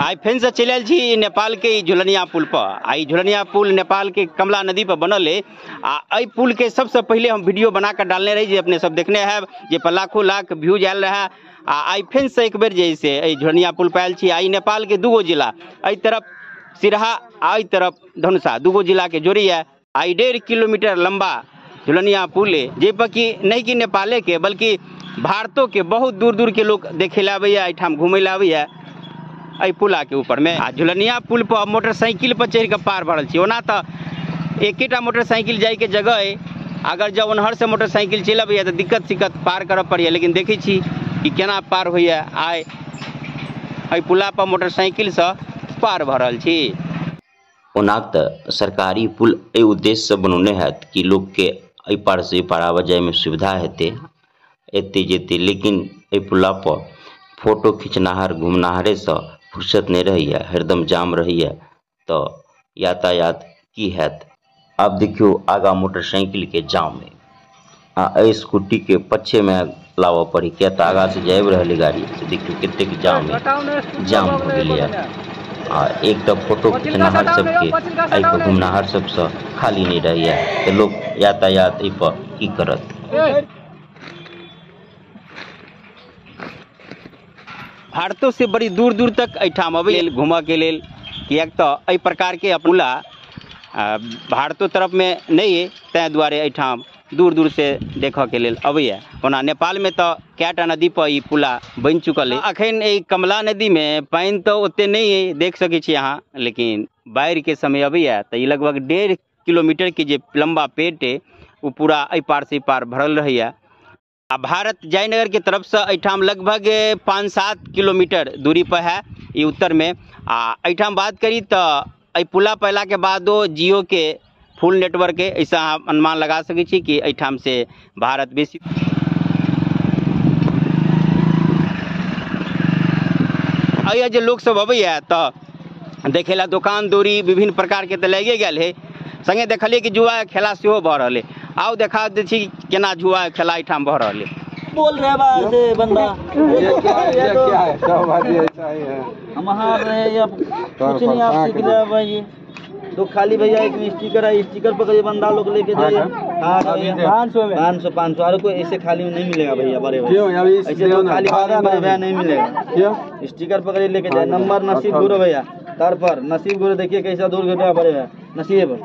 आई फिर से चल छी नेपाल के झुलनिया पुल पर। आई झुलनिया पुल नेपाल के कमला नदी पर बनल है। आई पुल के सबसे पहले हम वीडियो बना कर डालने रही जे अपने सब देखने हैं जे पर लाखों लाख व्यूज आयल रहा। आई फिर से एक बेर जैसे झुलनिया पुल पर आयल छी। आई नेपाल के दूगो जिला आई तरफ सिरहा आई तरफ धनुषा दूगो जिला के जोड़ी है। आई 1.5 किलोमीटर लंबा झुलनिया पुल है जे पर कि नहीं कि नेपाले के बल्कि भारतों के बहुत दूर दूर के लोग देखे ला आबैया, एठाम घूमे ला आबैया। आई पुला के ऊपर में झुलनिया पुल पर मोटरसाइकिल पर चढ़ के पार भरल छी। ओना तो एकेटा मोटरसाइकिल जाए के जगह है, अगर जब ओनहर से मोटरसाइकिल चल आबैया तो दिक्कत सिक्कत पार कर पड़ैया, लेकिन देखै छी कि केना पार होइया। आई पुला पर मोटरसाइकिल से पार भरल छी। ओना तो सरकारी पुल ए उद्देश्य से बनौने हैत कि लोग के एहि पार से पार आवा जाए में सुविधा हेते एते जेते, लेकिन ए पुला पर फोटो खिंचनाहार घूमनाहारे से फुर्सत नहीं रही है, हरदम जाम रही है। तो यातायात की हैत। अब देखियो आगा मोटरसाइकिल के जाम में स्कूटी के पछे में लावा पड़ी क्या तो आगा से जाए रही गाड़ी से देखियो कितने जाम है, जाम हो गया। एक तो फोटो खिंचनाहार सबके आई पर घूमनाहार सबसे खाली नहीं रही है, तो लोग यातायात एहि पर की करत। भारतों से बड़ी दूर दूर तक एठाम अबै घूमऽ के लेल, किएक तो एहि प्रकार के पुला भारतो तरफ में नहीं है, तै दुआरे एठाम दूर दूर से देखऽ के लेल अबैया। ओना नेपाल में तो कैटा नदी पर ई पुला बन चुकल है। अखन ई कमला नदी में पानी तो ओते नहीं है, देख सकै छी अहाँ, लेकिन बाढ़ के समय अबैया तो ई लगभग 1.5 किलोमीटर के जे लंबा पेट है वो पूरा एहि पार से पार भरल रहैया। भारत जयनगर के तरफ से एठाम लगभग 5-7 किलोमीटर दूरी पर है ये उत्तर में। एठाम बात करी तो एहि पुला पहला के बादो जियो के फुल नेटवर्क है, ऐसा आप अनुमान लगा सकै छी कि एठाम से भारत बेसी। अइया जे लोग सब अबैया तो देखेला दुकान दौरी विभिन्न प्रकार के तो लगे गेल है, संगे देखलिए कि जुआ खेला सेहो भऽ रहल है। आओ देखा दे छी केना जुआ खेला एठाम भऽ रहल है। बोल रहे बात से बंदा ये क्या है सब बात ऐसा ही है। हम रहे अब कुछ नहीं आप सीख ले भाई तो खाली भैया एक स्टिकर है, स्टिकर पर बंदा लोग लेके जाइए। हाँ 500 और कोई ऐसे खाली में नहीं मिलेगा भैया, बड़े ऐसे तो खाली भैया नहीं मिलेगा। स्टिकर पकड़ लेके जाए। नंबर नसीब गुरु भैया तर पर नसीब गुरु देखिए कैसा दूर घटा बड़े है नसीब 1000